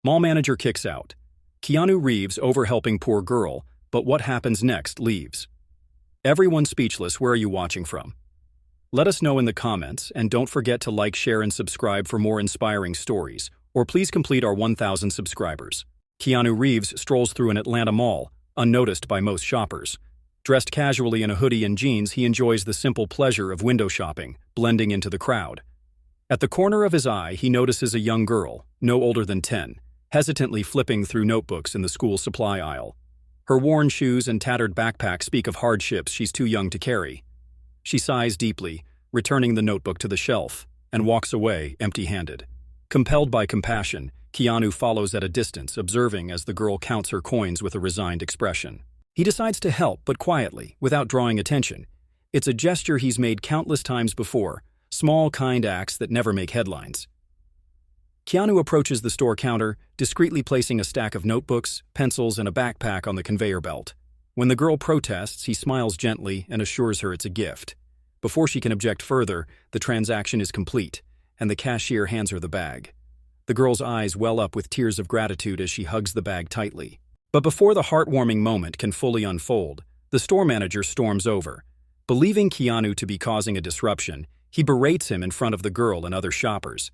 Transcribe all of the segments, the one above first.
Mall manager kicks out. Keanu Reeves overhelping poor girl, but what happens next leaves. Everyone speechless. Where are you watching from? Let us know in the comments, and don't forget to like, share, and subscribe for more inspiring stories, or please complete our 1,000 subscribers. Keanu Reeves strolls through an Atlanta mall, unnoticed by most shoppers. Dressed casually in a hoodie and jeans, he enjoys the simple pleasure of window shopping, blending into the crowd. At the corner of his eye, he notices a young girl, no older than 10, hesitantly flipping through notebooks in the school supply aisle. Her worn shoes and tattered backpack speak of hardships she's too young to carry. She sighs deeply, returning the notebook to the shelf, and walks away empty-handed. Compelled by compassion, Keanu follows at a distance, observing as the girl counts her coins with a resigned expression. He decides to help, but quietly, without drawing attention. It's a gesture he's made countless times before, small, kind acts that never make headlines. Keanu approaches the store counter, discreetly placing a stack of notebooks, pencils, and a backpack on the conveyor belt. When the girl protests, he smiles gently and assures her it's a gift. Before she can object further, the transaction is complete, and the cashier hands her the bag. The girl's eyes well up with tears of gratitude as she hugs the bag tightly. But before the heartwarming moment can fully unfold, the store manager storms over. Believing Keanu to be causing a disruption, he berates him in front of the girl and other shoppers.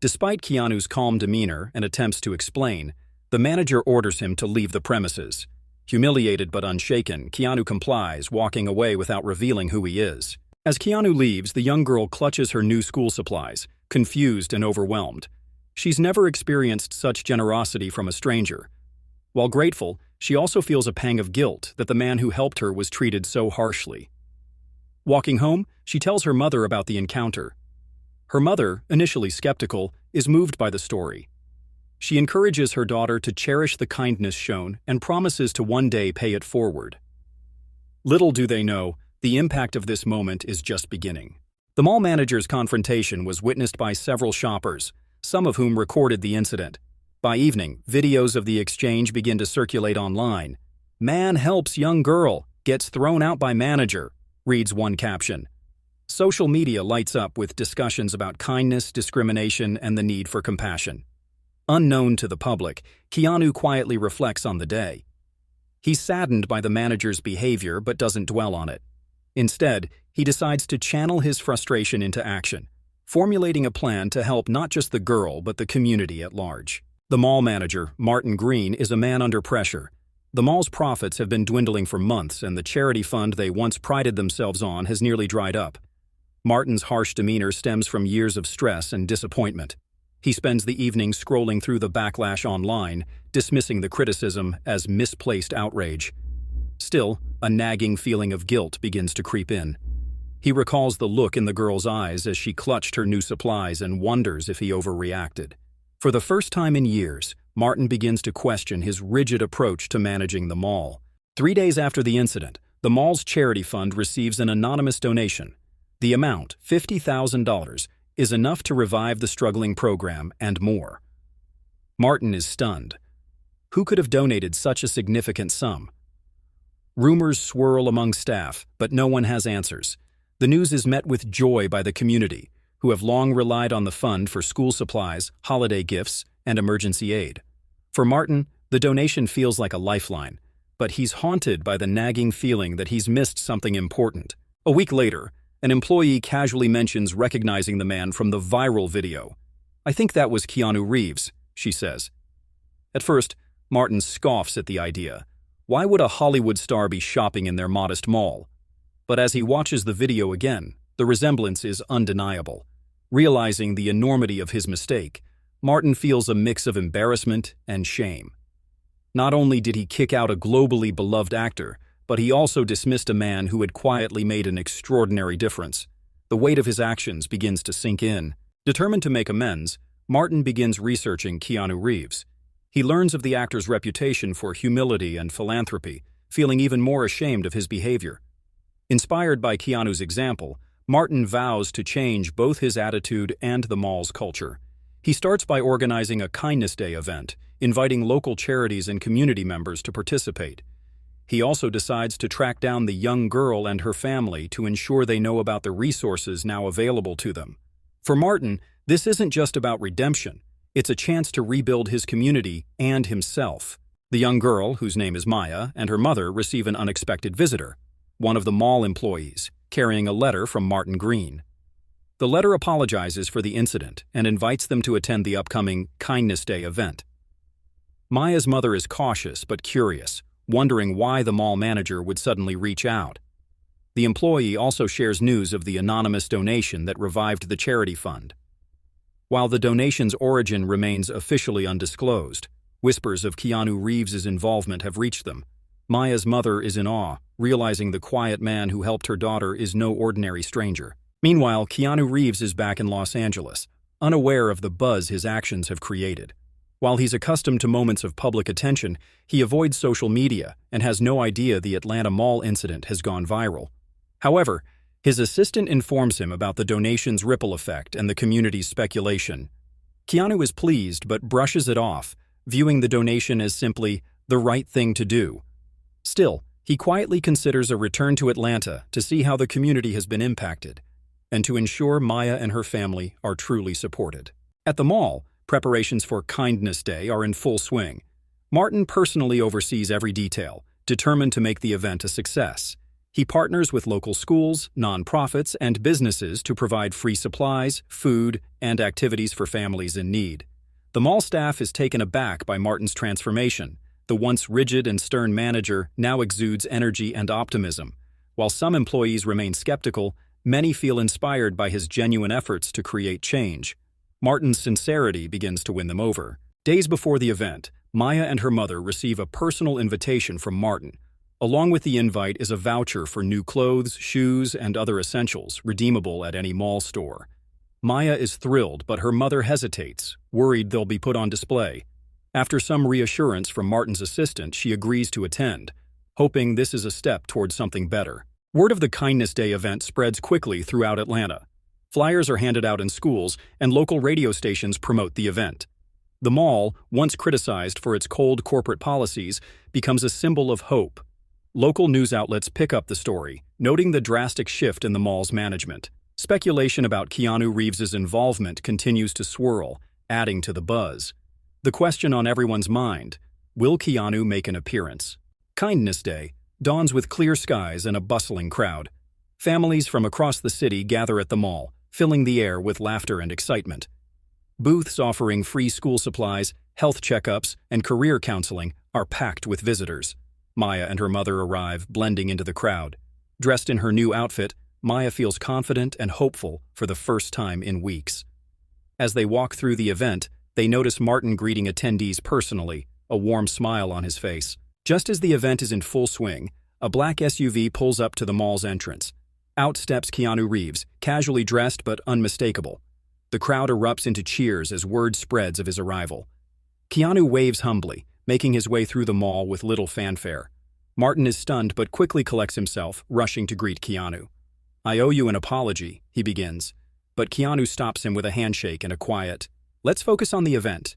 Despite Keanu's calm demeanor and attempts to explain, the manager orders him to leave the premises. Humiliated but unshaken, Keanu complies, walking away without revealing who he is. As Keanu leaves, the young girl clutches her new school supplies, confused and overwhelmed. She's never experienced such generosity from a stranger. While grateful, she also feels a pang of guilt that the man who helped her was treated so harshly. Walking home, she tells her mother about the encounter. Her mother, initially skeptical, is moved by the story. She encourages her daughter to cherish the kindness shown and promises to one day pay it forward. Little do they know, the impact of this moment is just beginning. The mall manager's confrontation was witnessed by several shoppers, some of whom recorded the incident. By evening, videos of the exchange begin to circulate online. "Man helps young girl, gets thrown out by manager," reads one caption. Social media lights up with discussions about kindness, discrimination, and the need for compassion. Unknown to the public, Keanu quietly reflects on the day. He's saddened by the manager's behavior but doesn't dwell on it. Instead, he decides to channel his frustration into action, formulating a plan to help not just the girl but the community at large. The mall manager, Martin Green, is a man under pressure. The mall's profits have been dwindling for months, and the charity fund they once prided themselves on has nearly dried up. Martin's harsh demeanor stems from years of stress and disappointment. He spends the evening scrolling through the backlash online, dismissing the criticism as misplaced outrage. Still, a nagging feeling of guilt begins to creep in. He recalls the look in the girl's eyes as she clutched her new supplies and wonders if he overreacted. For the first time in years, Martin begins to question his rigid approach to managing the mall. 3 days after the incident, the mall's charity fund receives an anonymous donation. The amount, $50,000, is enough to revive the struggling program and more. Martin is stunned. Who could have donated such a significant sum? Rumors swirl among staff, but no one has answers. The news is met with joy by the community, who have long relied on the fund for school supplies, holiday gifts, and emergency aid. For Martin, the donation feels like a lifeline, but he's haunted by the nagging feeling that he's missed something important. A week later, an employee casually mentions recognizing the man from the viral video. "I think that was Keanu Reeves," she says. At first, Martin scoffs at the idea. Why would a Hollywood star be shopping in their modest mall? But as he watches the video again, the resemblance is undeniable. Realizing the enormity of his mistake, Martin feels a mix of embarrassment and shame. Not only did he kick out a globally beloved actor, but he also dismissed a man who had quietly made an extraordinary difference. The weight of his actions begins to sink in. Determined to make amends, Martin begins researching Keanu Reeves. He learns of the actor's reputation for humility and philanthropy, feeling even more ashamed of his behavior. Inspired by Keanu's example, Martin vows to change both his attitude and the mall's culture. He starts by organizing a Kindness Day event, inviting local charities and community members to participate. He also decides to track down the young girl and her family to ensure they know about the resources now available to them. For Martin, this isn't just about redemption. It's a chance to rebuild his community and himself. The young girl, whose name is Maya, and her mother receive an unexpected visitor, one of the mall employees, carrying a letter from Martin Green. The letter apologizes for the incident and invites them to attend the upcoming Kindness Day event. Maya's mother is cautious but curious, wondering why the mall manager would suddenly reach out. The employee also shares news of the anonymous donation that revived the charity fund. While the donation's origin remains officially undisclosed, whispers of Keanu Reeves' involvement have reached them. Maya's mother is in awe, realizing the quiet man who helped her daughter is no ordinary stranger. Meanwhile, Keanu Reeves is back in Los Angeles, unaware of the buzz his actions have created. While he's accustomed to moments of public attention, he avoids social media and has no idea the Atlanta Mall incident has gone viral. However, his assistant informs him about the donation's ripple effect and the community's speculation. Keanu is pleased but brushes it off, viewing the donation as simply the right thing to do. Still, he quietly considers a return to Atlanta to see how the community has been impacted, and to ensure Maya and her family are truly supported. At the mall, preparations for Kindness Day are in full swing. Martin personally oversees every detail, determined to make the event a success. He partners with local schools, nonprofits, and businesses to provide free supplies, food, and activities for families in need. The mall staff is taken aback by Martin's transformation. The once rigid and stern manager now exudes energy and optimism. While some employees remain skeptical, many feel inspired by his genuine efforts to create change. Martin's sincerity begins to win them over. Days before the event, Maya and her mother receive a personal invitation from Martin. Along with the invite is a voucher for new clothes, shoes, and other essentials, redeemable at any mall store. Maya is thrilled, but her mother hesitates, worried they'll be put on display. After some reassurance from Martin's assistant, she agrees to attend, hoping this is a step towards something better. Word of the Kindness Day event spreads quickly throughout Atlanta. Flyers are handed out in schools, and local radio stations promote the event. The mall, once criticized for its cold corporate policies, becomes a symbol of hope. Local news outlets pick up the story, noting the drastic shift in the mall's management. Speculation about Keanu Reeves' involvement continues to swirl, adding to the buzz. The question on everyone's mind: will Keanu make an appearance? Kindness Day dawns with clear skies and a bustling crowd. Families from across the city gather at the mall, filling the air with laughter and excitement. Booths offering free school supplies, health checkups, and career counseling are packed with visitors. Maya and her mother arrive, blending into the crowd. Dressed in her new outfit, Maya feels confident and hopeful for the first time in weeks. As they walk through the event, they notice Martin greeting attendees personally, a warm smile on his face. Just as the event is in full swing, a black SUV pulls up to the mall's entrance. Out steps Keanu Reeves, casually dressed but unmistakable. The crowd erupts into cheers as word spreads of his arrival. Keanu waves humbly, making his way through the mall with little fanfare. Martin is stunned but quickly collects himself, rushing to greet Keanu. "I owe you an apology," he begins, but Keanu stops him with a handshake and a quiet, "Let's focus on the event."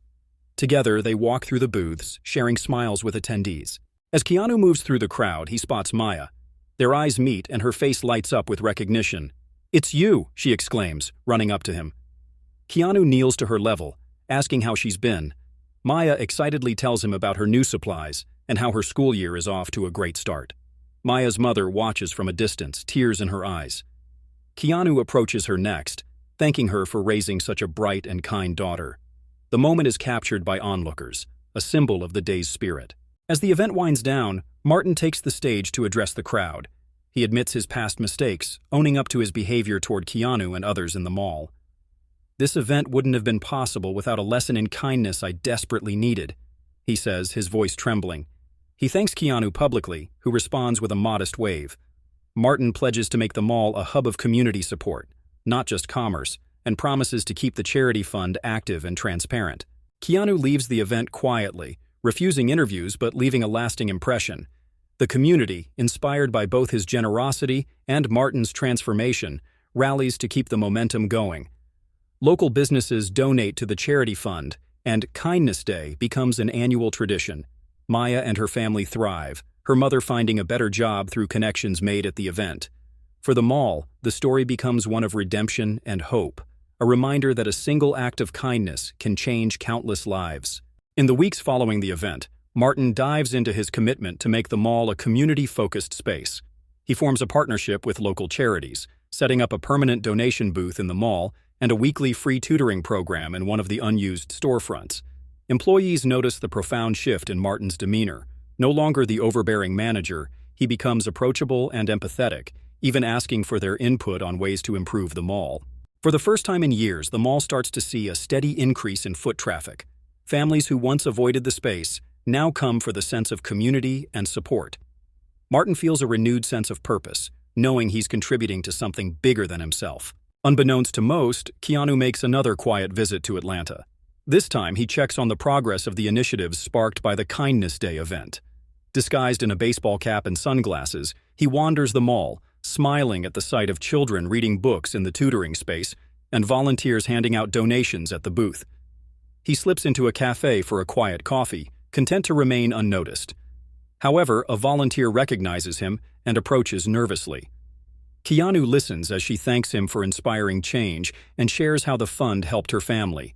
Together, they walk through the booths, sharing smiles with attendees. As Keanu moves through the crowd, he spots Maya. Their eyes meet and her face lights up with recognition. "It's you," she exclaims, running up to him. Keanu kneels to her level, asking how she's been. Maya excitedly tells him about her new supplies and how her school year is off to a great start. Maya's mother watches from a distance, tears in her eyes. Keanu approaches her next, thanking her for raising such a bright and kind daughter. The moment is captured by onlookers, a symbol of the day's spirit. As the event winds down, Martin takes the stage to address the crowd. He admits his past mistakes, owning up to his behavior toward Keanu and others in the mall. "This event wouldn't have been possible without a lesson in kindness I desperately needed," he says, his voice trembling. He thanks Keanu publicly, who responds with a modest wave. Martin pledges to make the mall a hub of community support, not just commerce, and promises to keep the charity fund active and transparent. Keanu leaves the event quietly, refusing interviews but leaving a lasting impression. The community, inspired by both his generosity and Martin's transformation, rallies to keep the momentum going. Local businesses donate to the charity fund, and Kindness Day becomes an annual tradition. Maya and her family thrive, her mother finding a better job through connections made at the event. For the mall, the story becomes one of redemption and hope, a reminder that a single act of kindness can change countless lives. In the weeks following the event, Martin dives into his commitment to make the mall a community-focused space. He forms a partnership with local charities, setting up a permanent donation booth in the mall and a weekly free tutoring program in one of the unused storefronts. Employees notice the profound shift in Martin's demeanor. No longer the overbearing manager, he becomes approachable and empathetic, even asking for their input on ways to improve the mall. For the first time in years, the mall starts to see a steady increase in foot traffic. Families who once avoided the space now come for the sense of community and support. Martin feels a renewed sense of purpose, knowing he's contributing to something bigger than himself. Unbeknownst to most, Keanu makes another quiet visit to Atlanta. This time, he checks on the progress of the initiatives sparked by the Kindness Day event. Disguised in a baseball cap and sunglasses, he wanders the mall, smiling at the sight of children reading books in the tutoring space and volunteers handing out donations at the booth. He slips into a cafe for a quiet coffee, content to remain unnoticed. However, a volunteer recognizes him and approaches nervously. Keanu listens as she thanks him for inspiring change and shares how the fund helped her family.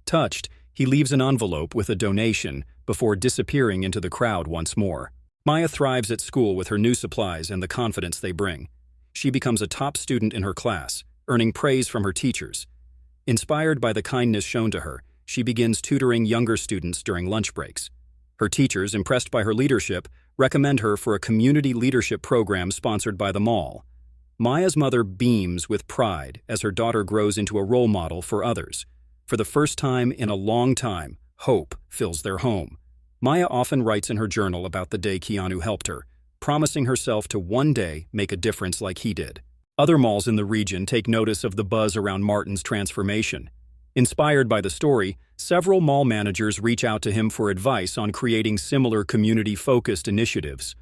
Touched, he leaves an envelope with a donation before disappearing into the crowd once more. Maya thrives at school with her new supplies and the confidence they bring. She becomes a top student in her class, earning praise from her teachers. Inspired by the kindness shown to her, she begins tutoring younger students during lunch breaks. Her teachers, impressed by her leadership, recommend her for a community leadership program sponsored by the mall. Maya's mother beams with pride as her daughter grows into a role model for others. For the first time in a long time, hope fills their home. Maya often writes in her journal about the day Keanu helped her, promising herself to one day make a difference like he did. Other malls in the region take notice of the buzz around Martin's transformation. Inspired by the story, several mall managers reach out to him for advice on creating similar community-focused initiatives.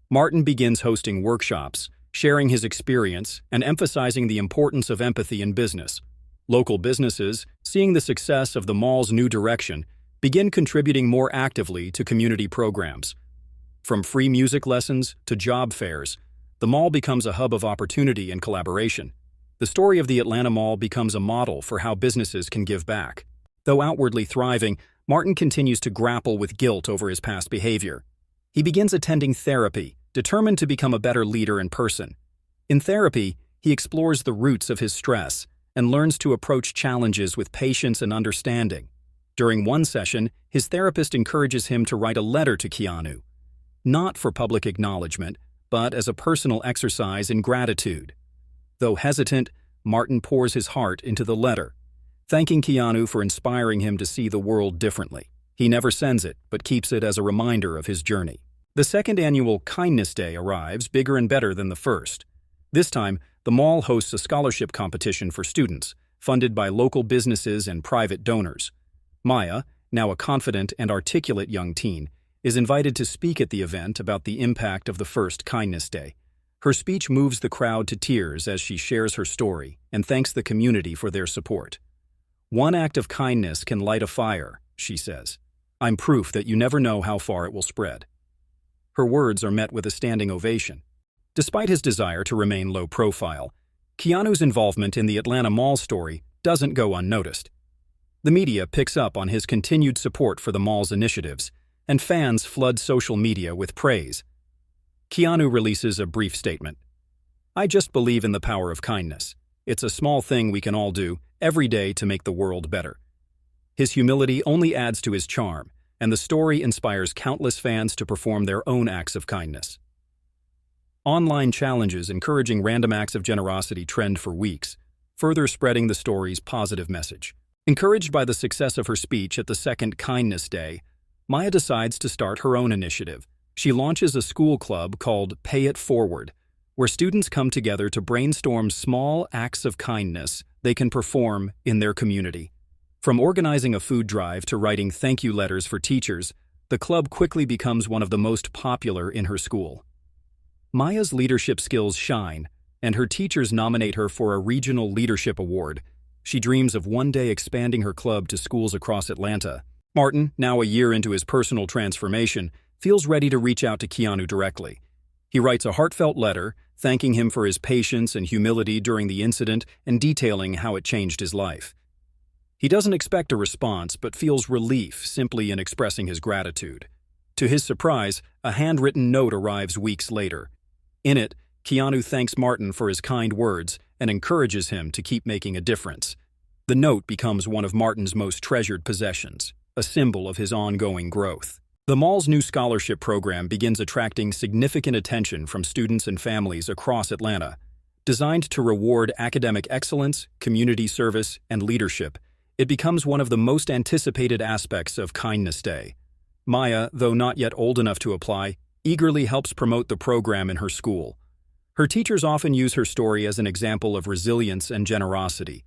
Martin begins hosting workshops, sharing his experience and emphasizing the importance of empathy in business. Local businesses, seeing the success of the mall's new direction, begin contributing more actively to community programs. From free music lessons to job fairs, the mall becomes a hub of opportunity and collaboration. The story of the Atlanta Mall becomes a model for how businesses can give back. Though outwardly thriving, Martin continues to grapple with guilt over his past behavior. He begins attending therapy, determined to become a better leader in person. In therapy, he explores the roots of his stress and learns to approach challenges with patience and understanding. During one session, his therapist encourages him to write a letter to Keanu, not for public acknowledgement, but as a personal exercise in gratitude. Though hesitant, Martin pours his heart into the letter, thanking Keanu for inspiring him to see the world differently. He never sends it, but keeps it as a reminder of his journey. The second annual Kindness Day arrives, bigger and better than the first. This time, the mall hosts a scholarship competition for students, funded by local businesses and private donors. Maya, now a confident and articulate young teen, is invited to speak at the event about the impact of the first Kindness Day. Her speech moves the crowd to tears as she shares her story and thanks the community for their support. "One act of kindness can light a fire," she says. "I'm proof that you never know how far it will spread." Her words are met with a standing ovation. Despite his desire to remain low profile, Keanu's involvement in the Atlanta Mall story doesn't go unnoticed. The media picks up on his continued support for the mall's initiatives, and fans flood social media with praise. Keanu releases a brief statement. "I just believe in the power of kindness. It's a small thing we can all do every day to make the world better." His humility only adds to his charm, and the story inspires countless fans to perform their own acts of kindness. Online challenges encouraging random acts of generosity trend for weeks, further spreading the story's positive message. Encouraged by the success of her speech at the second Kindness Day, Maya decides to start her own initiative. She launches a school club called Pay It Forward, where students come together to brainstorm small acts of kindness they can perform in their community. From organizing a food drive to writing thank you letters for teachers, the club quickly becomes one of the most popular in her school. Maya's leadership skills shine, and her teachers nominate her for a regional leadership award. She dreams of one day expanding her club to schools across Atlanta. Martin, now a year into his personal transformation, feels ready to reach out to Keanu directly. He writes a heartfelt letter, thanking him for his patience and humility during the incident and detailing how it changed his life. He doesn't expect a response but feels relief simply in expressing his gratitude. To his surprise, a handwritten note arrives weeks later. In it, Keanu thanks Martin for his kind words and encourages him to keep making a difference. The note becomes one of Martin's most treasured possessions, a symbol of his ongoing growth. The mall's new scholarship program begins attracting significant attention from students and families across Atlanta. Designed to reward academic excellence, community service, and leadership, it becomes one of the most anticipated aspects of Kindness Day. Maya, though not yet old enough to apply, eagerly helps promote the program in her school. Her teachers often use her story as an example of resilience and generosity.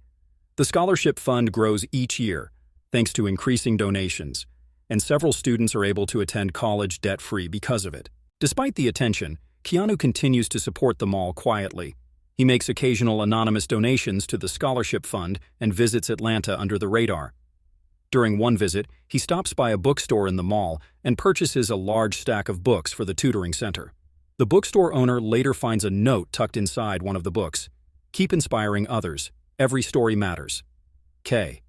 The scholarship fund grows each year, thanks to increasing donations, and several students are able to attend college debt-free because of it. Despite the attention, Keanu continues to support the mall quietly. He makes occasional anonymous donations to the scholarship fund and visits Atlanta under the radar. During one visit, he stops by a bookstore in the mall and purchases a large stack of books for the tutoring center. The bookstore owner later finds a note tucked inside one of the books. "Keep inspiring others. Every story matters. K."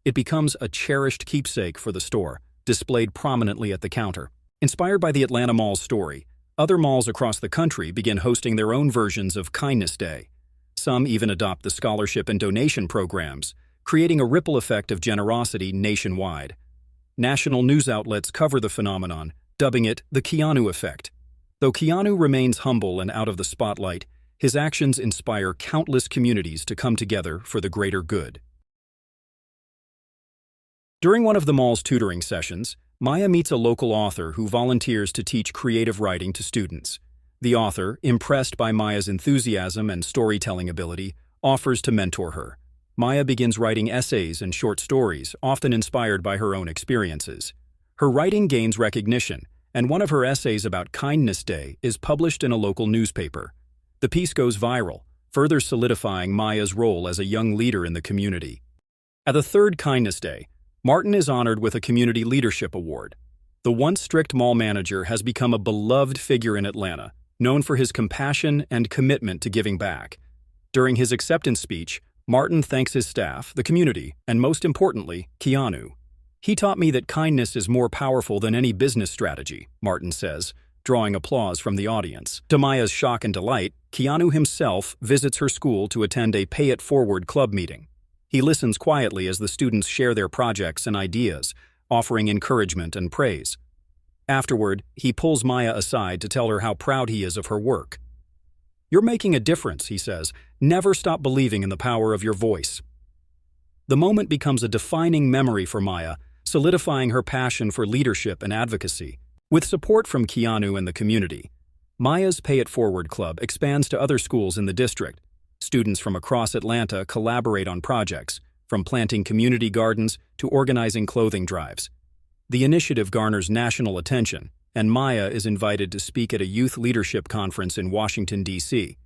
It becomes a cherished keepsake for the store, displayed prominently at the counter. Inspired by the Atlanta Mall's story, other malls across the country begin hosting their own versions of Kindness Day. Some even adopt the scholarship and donation programs, creating a ripple effect of generosity nationwide. National news outlets cover the phenomenon, dubbing it the Keanu effect. Though Keanu remains humble and out of the spotlight, his actions inspire countless communities to come together for the greater good. During one of the mall's tutoring sessions, Maya meets a local author who volunteers to teach creative writing to students. The author, impressed by Maya's enthusiasm and storytelling ability, offers to mentor her. Maya begins writing essays and short stories, often inspired by her own experiences. Her writing gains recognition, and one of her essays about Kindness Day is published in a local newspaper. The piece goes viral, further solidifying Maya's role as a young leader in the community. At the third Kindness Day, Martin is honored with a Community Leadership Award. The once strict mall manager has become a beloved figure in Atlanta, known for his compassion and commitment to giving back. During his acceptance speech, Martin thanks his staff, the community, and most importantly, Keanu. "He taught me that kindness is more powerful than any business strategy," Martin says, drawing applause from the audience. To Maya's shock and delight, Keanu himself visits her school to attend a Pay It Forward club meeting. He listens quietly as the students share their projects and ideas, offering encouragement and praise. Afterward, he pulls Maya aside to tell her how proud he is of her work. "You're making a difference," he says. "Never stop believing in the power of your voice." The moment becomes a defining memory for Maya, solidifying her passion for leadership and advocacy. With support from Keanu and the community, Maya's Pay It Forward Club expands to other schools in the district. Students from across Atlanta collaborate on projects, from planting community gardens to organizing clothing drives. The initiative garners national attention, and Maya is invited to speak at a youth leadership conference in Washington, D.C.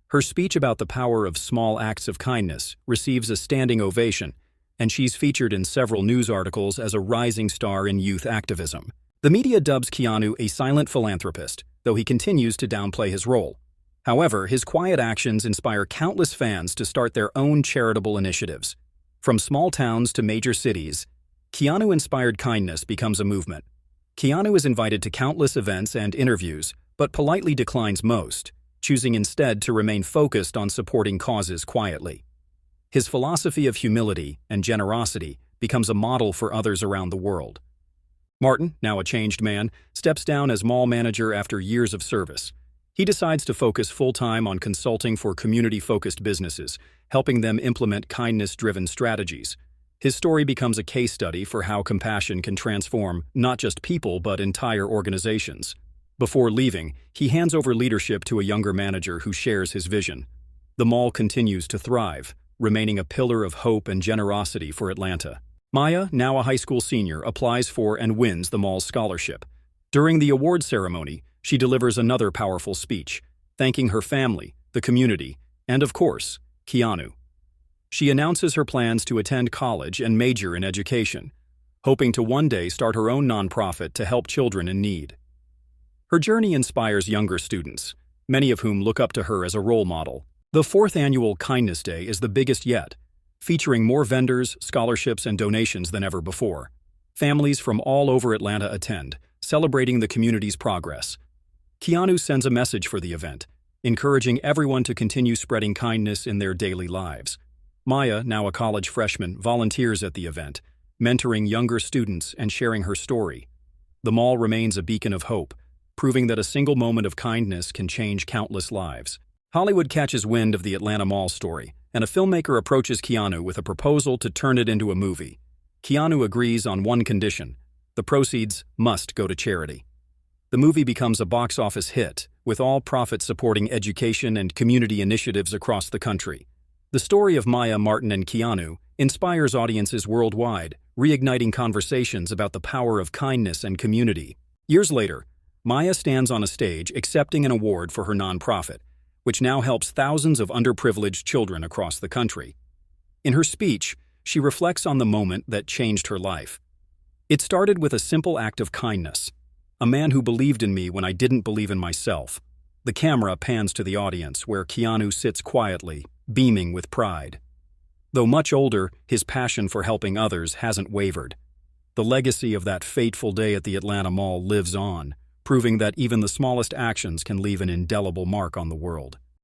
Her speech about the power of small acts of kindness receives a standing ovation, and she's featured in several news articles as a rising star in youth activism. The media dubs Keanu a silent philanthropist, though he continues to downplay his role. However, his quiet actions inspire countless fans to start their own charitable initiatives. From small towns to major cities, Keanu-inspired kindness becomes a movement. Keanu is invited to countless events and interviews, but politely declines most, choosing instead to remain focused on supporting causes quietly. His philosophy of humility and generosity becomes a model for others around the world. Martin, now a changed man, steps down as mall manager after years of service. He decides to focus full-time on consulting for community-focused businesses, helping them implement kindness-driven strategies. His story becomes a case study for how compassion can transform not just people but entire organizations. Before leaving, he hands over leadership to a younger manager who shares his vision. The mall continues to thrive, remaining a pillar of hope and generosity for Atlanta. Maya, now a high school senior, applies for and wins the mall's scholarship. During the award ceremony, she delivers another powerful speech, thanking her family, the community, and of course, Keanu. She announces her plans to attend college and major in education, hoping to one day start her own nonprofit to help children in need. Her journey inspires younger students, many of whom look up to her as a role model. The fourth annual Kindness Day is the biggest yet, featuring more vendors, scholarships, and donations than ever before. Families from all over Atlanta attend, celebrating the community's progress. Keanu sends a message for the event, encouraging everyone to continue spreading kindness in their daily lives. Maya, now a college freshman, volunteers at the event, mentoring younger students and sharing her story. The mall remains a beacon of hope, proving that a single moment of kindness can change countless lives. Hollywood catches wind of the Atlanta Mall story, and a filmmaker approaches Keanu with a proposal to turn it into a movie. Keanu agrees on one condition: the proceeds must go to charity. The movie becomes a box office hit, with all profits supporting education and community initiatives across the country. The story of Maya, Martin, and Keanu inspires audiences worldwide, reigniting conversations about the power of kindness and community. Years later, Maya stands on a stage accepting an award for her nonprofit, which now helps thousands of underprivileged children across the country. In her speech, she reflects on the moment that changed her life. It started with a simple act of kindness, a man who believed in me when I didn't believe in myself. The camera pans to the audience, where Keanu sits quietly, beaming with pride. Though much older, his passion for helping others hasn't wavered. The legacy of that fateful day at the Atlanta Mall lives on, proving that even the smallest actions can leave an indelible mark on the world.